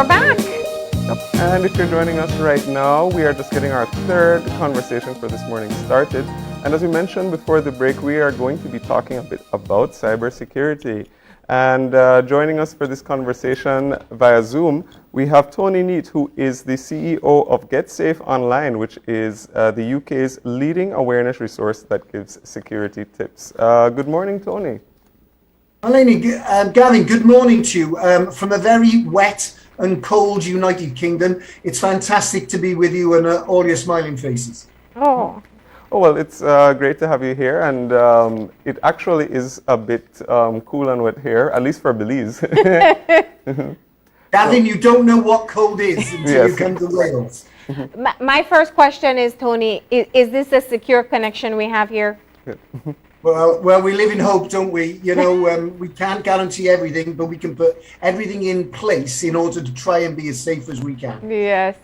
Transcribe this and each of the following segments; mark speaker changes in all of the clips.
Speaker 1: we're back.
Speaker 2: Yep. And if you're joining us right now, we are just getting our third conversation for this morning started. And as we mentioned before the break, we are going to be talking a bit about cybersecurity. And joining us for this conversation via Zoom, we have Tony Neat, who is the CEO of GetSafe Online, which is the UK's leading awareness resource that gives security tips. Good morning, Tony.
Speaker 3: Gavin, good morning to you. From a very wet and cold United Kingdom, it's fantastic to be with you and all your smiling faces.
Speaker 2: Oh, well, it's great to have you here, and it actually is a bit cool and wet here, at least for Belize.
Speaker 3: Gavin, you don't know what cold is until you come to Wales.
Speaker 1: My first question is, Tony, is this a secure connection we have here?
Speaker 3: Well, we live in hope, don't we? You know, we can't guarantee everything, but we can put everything in place in order to try and be as safe as we can.
Speaker 1: Yes.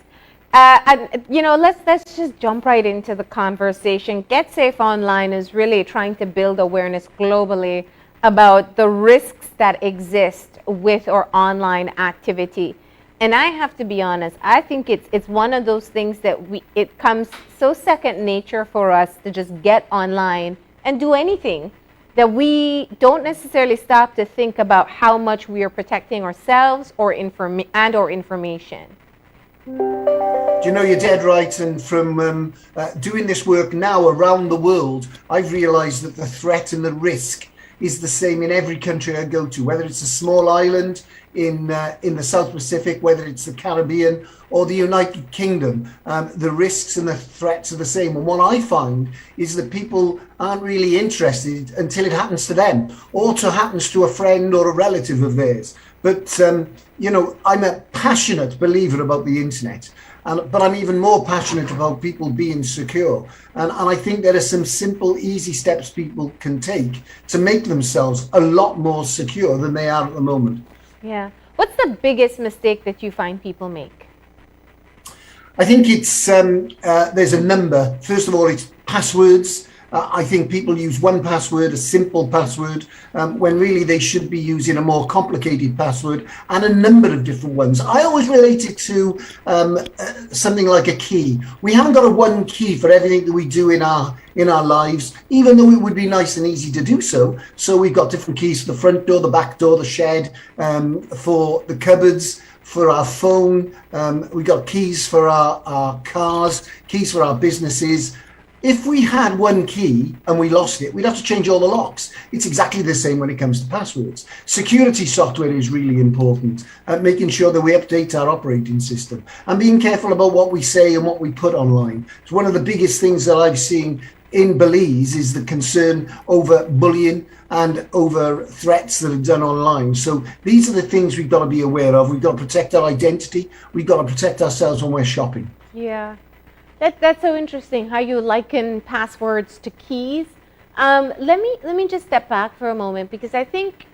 Speaker 1: And you know, let's just jump right into the conversation. GetSafe Online is really trying to build awareness globally about the risks that exist with our online activity. And I have to be honest, I think it's one of those things that it comes so second nature for us to just get online and do anything that we don't necessarily stop to think about how much we are protecting ourselves or information.
Speaker 3: Do you know, you're dead right, and from doing this work now around the world, I've realized that the threat and the risk is the same in every country I go to, whether it's a small island in the South Pacific, whether it's the Caribbean or the United Kingdom. The risks and the threats are the same. And what I find is that people aren't really interested until it happens to them or to happens to a friend or a relative of theirs. But, you know, I'm a passionate believer about the internet. But I'm even more passionate about people being secure. And I think there are some simple, easy steps people can take to make themselves a lot more secure than they are at the moment.
Speaker 1: Yeah. What's the biggest mistake that you find people make?
Speaker 3: I think it's, there's a number. First of all, it's passwords. I think people use one password, a simple password, when really they should be using a more complicated password and a number of different ones. I always relate it to something like a key. We haven't got a one key for everything that we do in our lives, even though it would be nice and easy to do so. So we've got different keys for the front door, the back door, the shed, for the cupboards, for our phone. We've got keys for our cars, keys for our businesses. If we had one key and we lost it, we'd have to change all the locks. It's exactly the same when it comes to passwords. Security software is really important, making sure that we update our operating system and being careful about what we say and what we put online. It's one of the biggest things that I've seen in Belize is the concern over bullying and over threats that are done online. So these are the things we've got to be aware of. We've got to protect our identity. We've got to protect ourselves when we're shopping.
Speaker 1: Yeah. That's so interesting how you liken passwords to keys. Let me just step back for a moment, because I think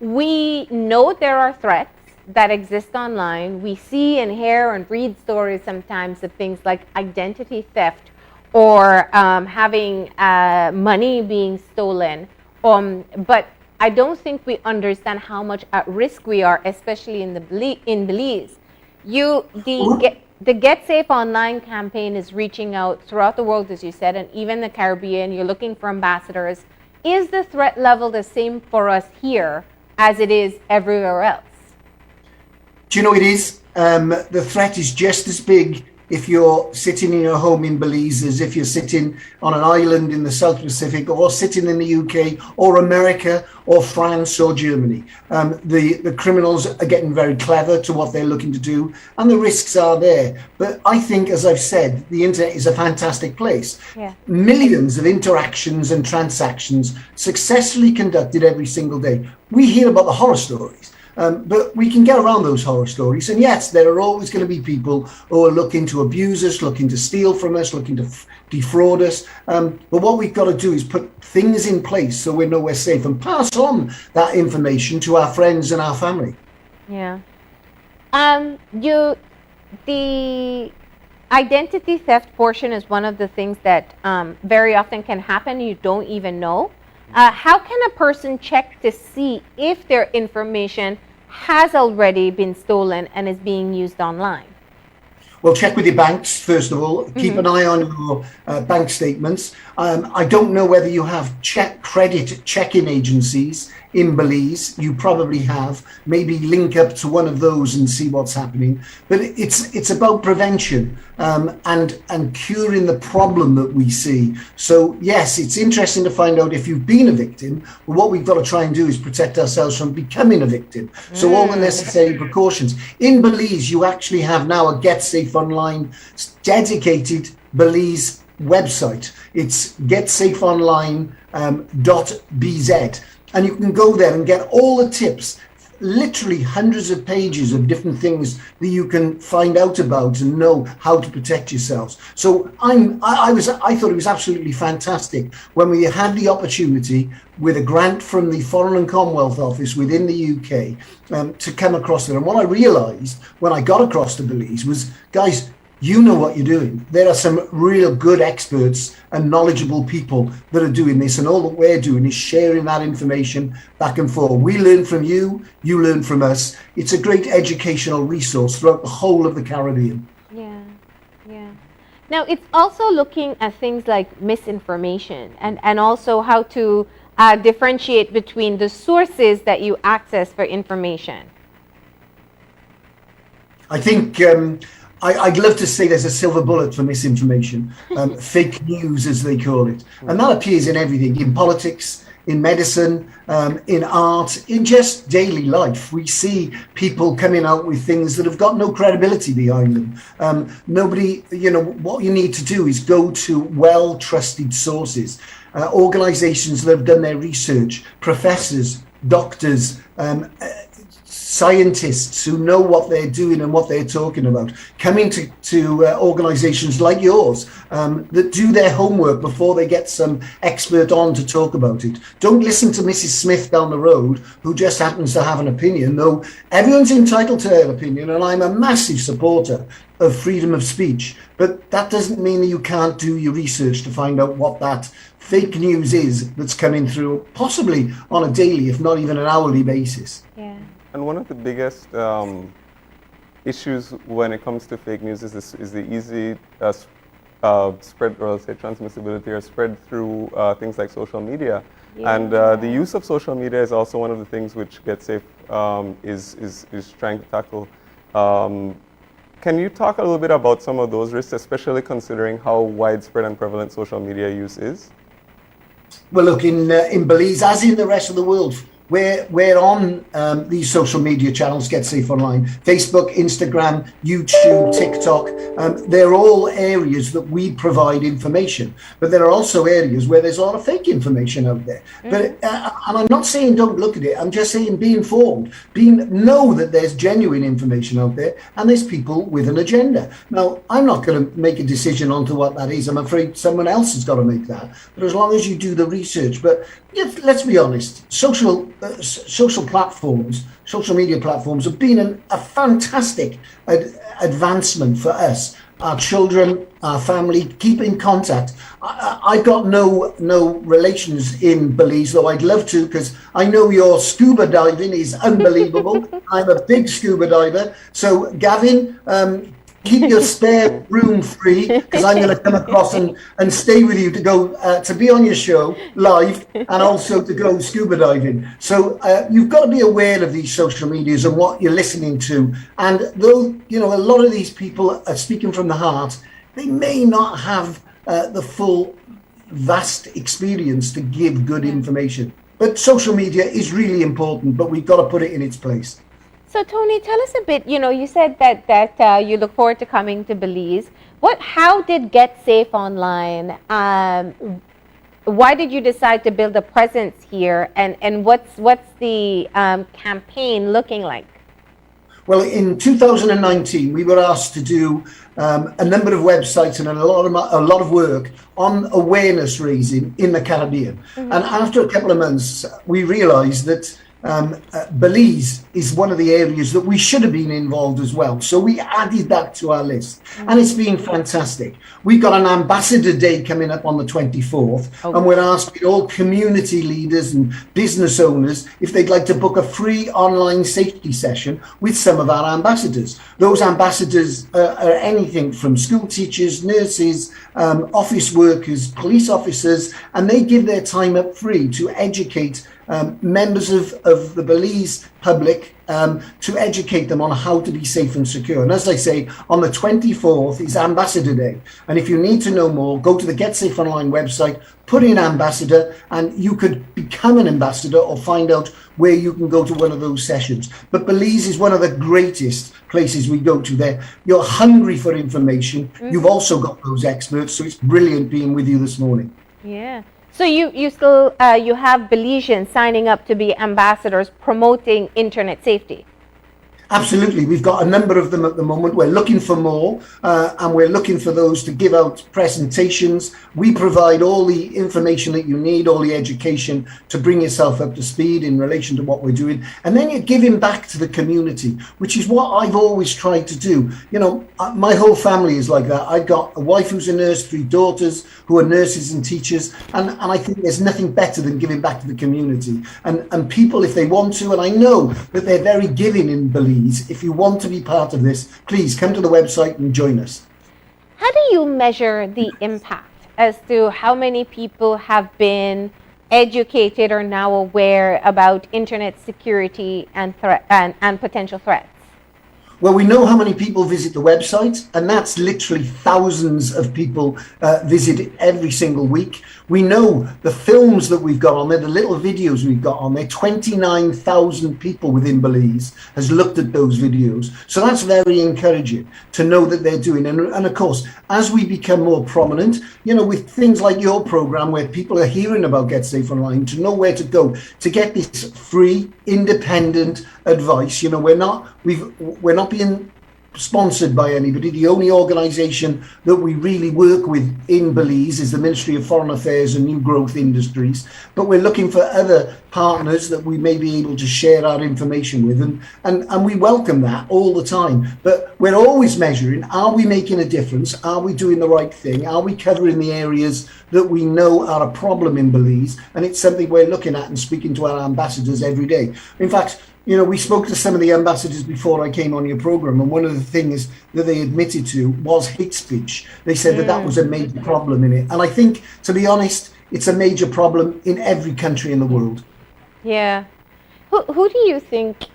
Speaker 1: we know there are threats that exist online. We see and hear and read stories sometimes of things like identity theft or having money being stolen. But I don't think we understand how much at risk we are, especially in Belize. The GetSafe Online campaign is reaching out throughout the world, as you said, and even the Caribbean. You're looking for ambassadors. Is the threat level the same for us here as it is everywhere else?
Speaker 3: Do you know it is? The threat is just as big if you're sitting in your home in Belize as if you're sitting on an island in the South Pacific or sitting in the UK or America or France or Germany. The criminals are getting very clever to what they're looking to do, and the risks are there. But I think, as I've said, the internet is a fantastic place.
Speaker 1: Yeah.
Speaker 3: Millions of interactions and transactions successfully conducted every single day. We hear about the horror stories. But we can get around those horror stories. And yes, there are always going to be people who are looking to abuse us, looking to steal from us, looking to defraud us. But what we've got to do is put things in place so we know we're safe and pass on that information to our friends and our family.
Speaker 1: Yeah. The identity theft portion is one of the things that very often can happen. You don't even know. How can a person check to see if their information has already been stolen and is being used online?
Speaker 3: Well, check with your banks, first of all. Keep an eye on your bank statements. I don't know whether you have credit check-in agencies in Belize. You probably have. Maybe link up to one of those and see what's happening. But it's about prevention and curing the problem that we see. So, yes, it's interesting to find out if you've been a victim. But what we've got to try and do is protect ourselves from becoming a victim. So all the necessary precautions. In Belize, you actually have now a Get Safe Online dedicated Belize website. It's getsafeonline.bz, and you can go there and get all the tips, literally hundreds of pages of different things that you can find out about and know how to protect yourselves. So I thought it was absolutely fantastic when we had the opportunity with a grant from the Foreign and Commonwealth Office within the UK to come across there. And what I realized when I got across to Belize was, guys, you know what you're doing. There are some real good experts and knowledgeable people that are doing this, and all that we're doing is sharing that information back and forth. We learn from you, you learn from us. It's a great educational resource throughout the whole of the Caribbean.
Speaker 1: Yeah. Now, it's also looking at things like misinformation and also how to differentiate between the sources that you access for information.
Speaker 3: I think I'd love to say there's a silver bullet for misinformation, fake news as they call it. And that appears in everything, in politics, in medicine, in art, in just daily life. We see people coming out with things that have got no credibility behind them. Nobody, what you need to do is go to well-trusted sources, organizations that have done their research, professors, doctors, scientists who know what they're doing and what they're talking about, coming to organizations like yours that do their homework before they get some expert on to talk about it. Don't listen to Mrs. Smith down the road who just happens to have an opinion, though everyone's entitled to their opinion, and I'm a massive supporter of freedom of speech, but that doesn't mean that you can't do your research to find out what that fake news is that's coming through, possibly on a daily, if not even an hourly basis.
Speaker 1: Yeah.
Speaker 2: And one of the biggest issues when it comes to fake news is the easy spread, or I'll say transmissibility, or spread through things like social media. Yeah. And the use of social media is also one of the things which GetSafe is trying to tackle. Can you talk a little bit about some of those risks, especially considering how widespread and prevalent social media use is?
Speaker 3: Well, look, in Belize, as in the rest of the world, we're on these social media channels, Get Safe Online, Facebook, Instagram, YouTube, TikTok. They're all areas that we provide information, but there are also areas where there's a lot of fake information out there. But and I'm not saying don't look at it. I'm just saying be informed, know that there's genuine information out there, and there's people with an agenda. Now, I'm not going to make a decision onto what that is. I'm afraid someone else has got to make that. But as long as you do the research, but let's be honest, social platforms, social media platforms have been a fantastic advancement for us. Our children, our family, keep in contact. I've got no relations in Belize, though I'd love to, because I know your scuba diving is unbelievable. I'm a big scuba diver. So, Gavin, keep your spare room free, because I'm going to come across and stay with you to go to be on your show live, and also to go scuba diving. So you've got to be aware of these social medias and what you're listening to. And though a lot of these people are speaking from the heart, they may not have the full vast experience to give good information. But social media is really important, but we've got to put it in its place.
Speaker 1: So, Tony, tell us a bit. You said that you look forward to coming to Belize. How did Get Safe Online? Why did you decide to build a presence here? And what's the campaign looking like?
Speaker 3: Well, in 2019, we were asked to do a number of websites and a lot of work on awareness raising in the Caribbean. Mm-hmm. And after a couple of months, we realized that Belize is one of the areas that we should have been involved as well. So we added that to our list, and it's been fantastic. We've got an Ambassador Day coming up on the 24th, and we're asking all community leaders and business owners if they'd like to book a free online safety session with some of our ambassadors. Those ambassadors are anything from school teachers, nurses, office workers, police officers, and they give their time up free to educate members of the Belize public, to educate them on how to be safe and secure. And as I say, on the 24th is Ambassador Day. And if you need to know more, go to the Get Safe Online website, put in ambassador, and you could become an ambassador or find out where you can go to one of those sessions. But Belize is one of the greatest places we go to there. You're hungry for information. You've also got those experts. So it's brilliant being with you this morning.
Speaker 1: Yeah. So you still you have Belizeans signing up to be ambassadors promoting internet safety.
Speaker 3: Absolutely. We've got a number of them at the moment. We're looking for more, and we're looking for those to give out presentations. We provide all the information that you need, all the education to bring yourself up to speed in relation to what we're doing. And then you're giving back to the community, which is what I've always tried to do. You know, my whole family is like that. I've got a wife who's a nurse, 3 daughters who are nurses and teachers. And I think there's nothing better than giving back to the community. And people, if they want to, and I know that they're very giving in Belize. If you want to be part of this, please come to the website and join us.
Speaker 1: How do you measure the impact as to how many people have been educated or now aware about internet security and potential threats?
Speaker 3: Well, we know how many people visit the website, and that's literally thousands of people visit it every single week. We know the films that we've got on there, the little videos we've got on there, 29,000 people within Belize has looked at those videos. So that's very encouraging to know that they're doing. And of course, as we become more prominent, you know, with things like your program where people are hearing about Get Safe Online, to know where to go to get this free, independent advice. You know, we're not being sponsored by anybody. The only organization that we really work with in Belize is the Ministry of Foreign Affairs and New Growth Industries, but we're looking for other partners that we may be able to share our information with, and we welcome that all the time. But we're always measuring, are we making a difference? Are we doing the right thing? Are we covering the areas that we know are a problem in Belize? And it's something we're looking at and speaking to our ambassadors every day. In fact, you know, we spoke to some of the ambassadors before I came on your program, and one of the things that they admitted to was hate speech. They said that was a major problem in it. And I think, to be honest, it's a major problem in every country in the world.
Speaker 1: Yeah. Who do you think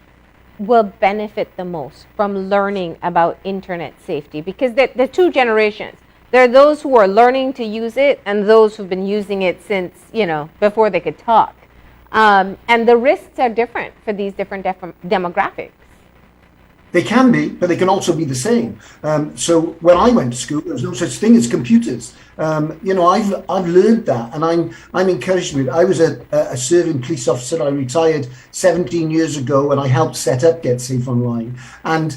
Speaker 1: will benefit the most from learning about internet safety? Because the 2 generations. There are those who are learning to use it and those who've been using it since, you know, before they could talk. And the risks are different for these different demographics.
Speaker 3: They can be, but they can also be the same. So when I went to school, there was no such thing as computers. You know, I've learned that, and I'm encouraged with it. I was a serving police officer. I retired 17 years ago, and I helped set up Get Safe Online. And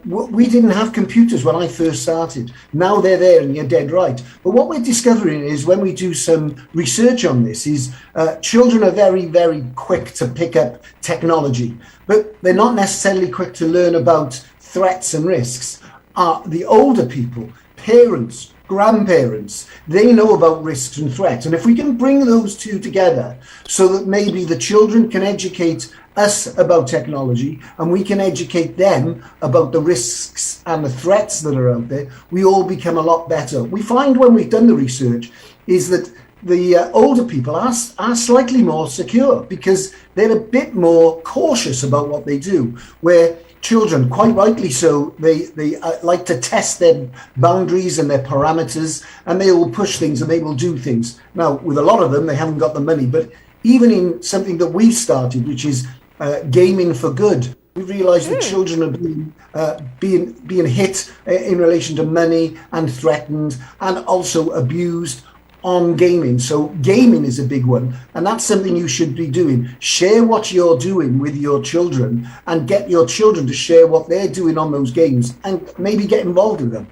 Speaker 3: we didn't have computers when I first started. Now they're there, and you're dead right. But what we're discovering is, when we do some research on this, is children are very, very quick to pick up technology, but they're not necessarily quick to learn about threats and risks. The older people, parents, grandparents, they know about risks and threats. And if we can bring those 2 together so that maybe the children can educate us about technology and we can educate them about the risks and the threats that are out there, we all become a lot better. We find when we've done the research is that the older people are slightly more secure because they're a bit more cautious about what they do, where children, quite rightly so, they like to test their boundaries and their parameters, and they will push things and they will do things. Now, with a lot of them, they haven't got the money, but even in something that we've started, which is gaming for good, we realise that children are being hit in relation to money and threatened and also abused on gaming. So gaming is a big one, and that's something you should be doing. Share what you're doing with your children and get your children to share what they're doing on those games and maybe get involved in them.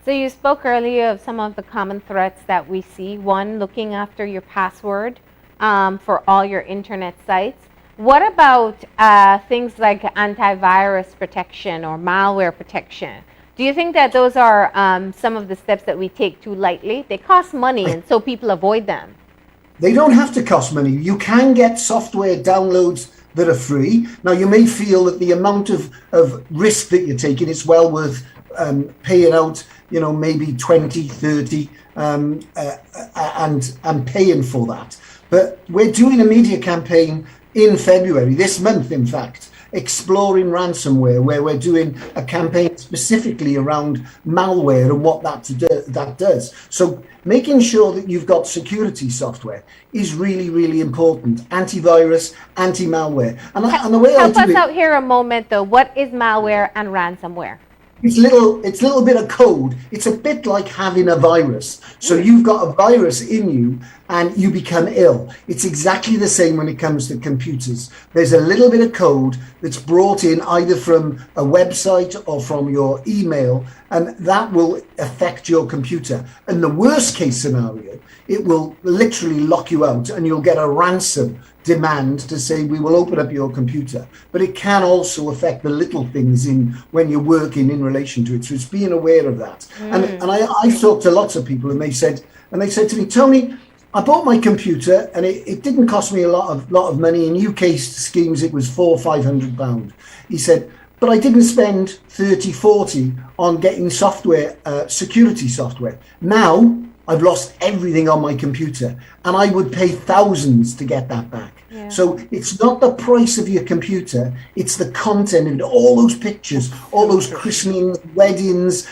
Speaker 1: So you spoke earlier of some of the common threats that we see. One, looking after your password for all your internet sites. What about things like antivirus protection or malware protection? Do you think that those are some of the steps that we take too lightly? They cost money, and so people avoid them.
Speaker 3: They don't have to cost money. You can get software downloads that are free. Now, you may feel that the amount of risk that you're taking, it's well worth paying out, maybe 20, 30, and paying for that. But we're doing a media campaign in February, this month, in fact, exploring ransomware, where we're doing a campaign specifically around malware and what that does. So making sure that you've got security software is really, really important. Antivirus, anti-malware. And the way
Speaker 1: Help us out here a moment, though. What is malware and ransomware?
Speaker 3: It's little bit of code. It's a bit like having a virus. So you've got a virus in you and you become ill. It's exactly the same when it comes to computers. There's a little bit of code that's brought in either from a website or from your email, and that will affect your computer. In the worst case scenario, it will literally lock you out and you'll get a ransom demand to say we will open up your computer. But it can also affect the little things in when you're working in relation to it. So it's being aware of that. And I've talked to lots of people, and they said to me, Tony, I bought my computer and it didn't cost me a lot of money. In UK schemes, it was £400 or £500. He said, but I didn't spend 30, 40 on getting software, security software. Now I've lost everything on my computer, and I would pay thousands to get that back. Yeah. So it's not the price of your computer, it's the content and all those pictures, all those christenings, weddings,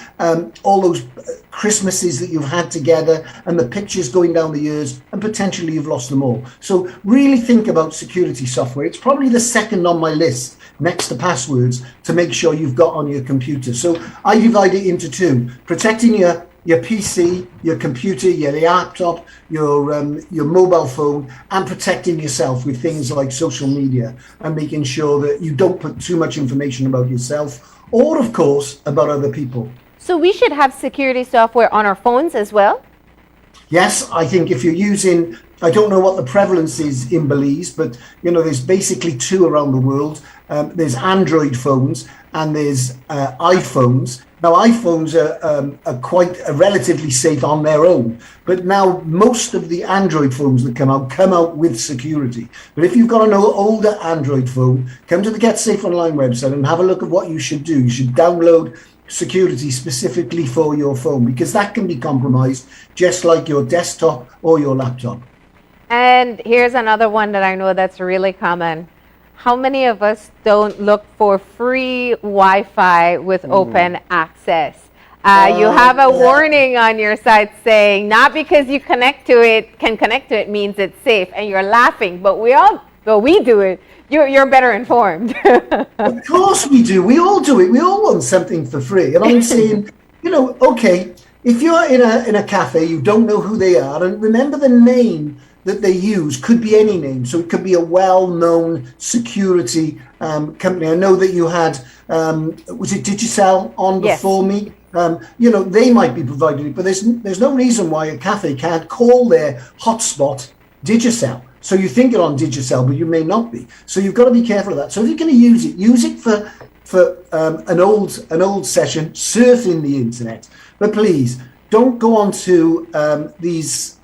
Speaker 3: all those Christmases that you've had together, and the pictures going down the years, and potentially you've lost them all. So really think about security software. It's probably the second on my list next to passwords to make sure you've got on your computer. So I divide it into two: protecting your PC, your computer, your laptop, your mobile phone, and protecting yourself with things like social media and making sure that you don't put too much information about yourself or, of course, about other people.
Speaker 1: So we should have security software on our phones as well?
Speaker 3: Yes, I think if you're using, I don't know what the prevalence is in Belize, but there's basically two around the world. There's Android phones and there's iPhones. Now, iPhones are quite relatively safe on their own, but now most of the Android phones that come out with security. But if you've got an older Android phone, come to the Get Safe Online website and have a look at what you should do. You should download security specifically for your phone, because that can be compromised just like your desktop or your laptop. And
Speaker 1: here's another one that I know that's really common. How many of us don't look for free Wi-Fi with open access? You have a warning on your site saying not because you can connect to it means it's safe, and you're laughing, but we do it. You're better informed.
Speaker 3: Of course we do. We all do it. We all want something for free. And I'm saying, okay, if you're in a cafe, you don't know who they are, and remember the name that they use could be any name. So it could be a well-known security company. I know that you had, was it Digicel on before me? They might be providing it, but there's no reason why a cafe can't call their hotspot Digicel. So you think you're on Digicel, but you may not be. So you've got to be careful of that. So if you're going to use it for an old session, surfing the internet. But please don't go on to these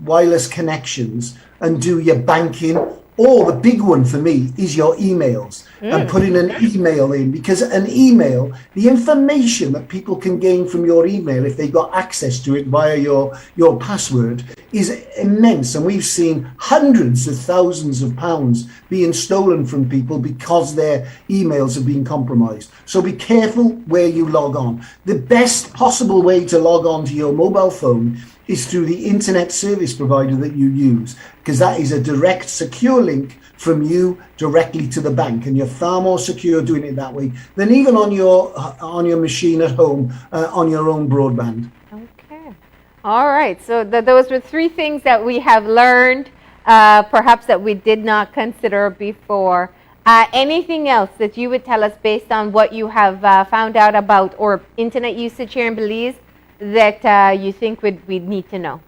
Speaker 3: wireless connections and do your banking, or the big one for me is your emails, and putting an email in, because an email, the information that people can gain from your email if they got access to it via your password is immense. And we've seen hundreds of thousands of pounds being stolen from people because their emails have been compromised. So be careful where you log on. The best possible way to log on to your mobile phone is through the internet service provider that you use, because that is a direct, secure link from you directly to the bank, and you're far more secure doing it that way than even on your machine at home on your own broadband.
Speaker 1: Okay. All right. So those were three things that we have learned, perhaps that we did not consider before. Anything else that you would tell us based on what you have found out about or internet usage here in Belize that you think we'd need to know?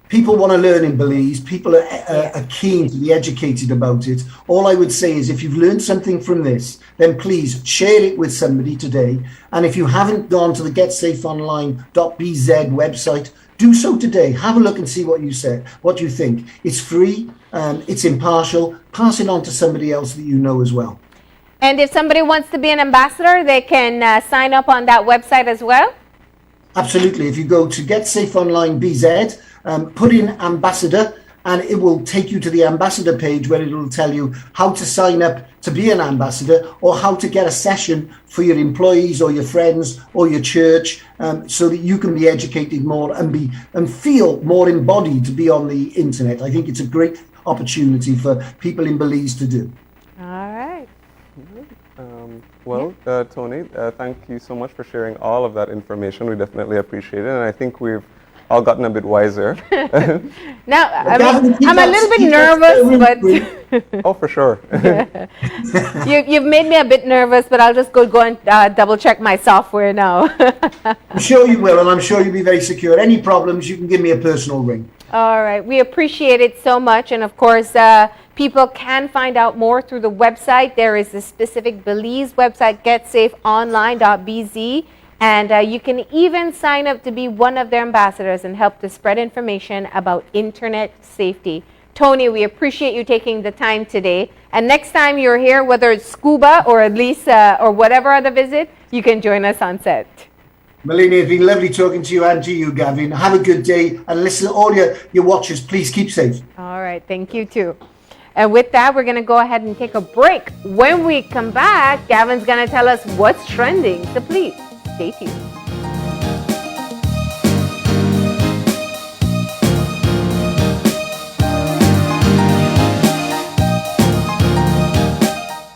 Speaker 3: People want to learn in Belize. People are keen to be educated about it. All I would say is if you've learned something from this, then please share it with somebody today. And if you haven't gone to the getsafeonline.bz website, do so today. Have a look and see what you think. It's free, it's impartial. Pass it on to somebody else that you know as well.
Speaker 1: And if somebody wants to be an ambassador, they can sign up on that website as well?
Speaker 3: Absolutely. If you go to getsafeonline.bz, put in ambassador, and it will take you to the ambassador page where it will tell you how to sign up to be an ambassador or how to get a session for your employees or your friends or your church, so that you can be educated more and feel more embodied to be on the internet. I think it's a great opportunity for people in Belize to do.
Speaker 1: All right.
Speaker 2: Tony, thank you so much for sharing all of that information. We definitely appreciate it, and I think we've all gotten a bit wiser.
Speaker 1: Now, I'm a little bit nervous, but
Speaker 2: oh, for sure.
Speaker 1: You've made me a bit nervous, but I'll just go and double check my software now.
Speaker 3: I'm sure you will, and I'm sure you'll be very secure. Any problems, you can give me a personal ring.
Speaker 1: All right. We appreciate it so much. And of course, people can find out more through the website. There is a specific Belize website, getsafeonline.bz. And you can even sign up to be one of their ambassadors and help to spread information about internet safety. Tony, we appreciate you taking the time today. And next time you're here, whether it's scuba or at least or whatever other visit, you can join us on set.
Speaker 3: Melanie, it's been lovely talking to you and to you, Gavin. Have a good day, and listen, all your watchers, please keep safe.
Speaker 1: All right, thank you too. And with that, we're going to go ahead and take a break. When we come back, Gavin's going to tell us what's trending. So please, stay tuned.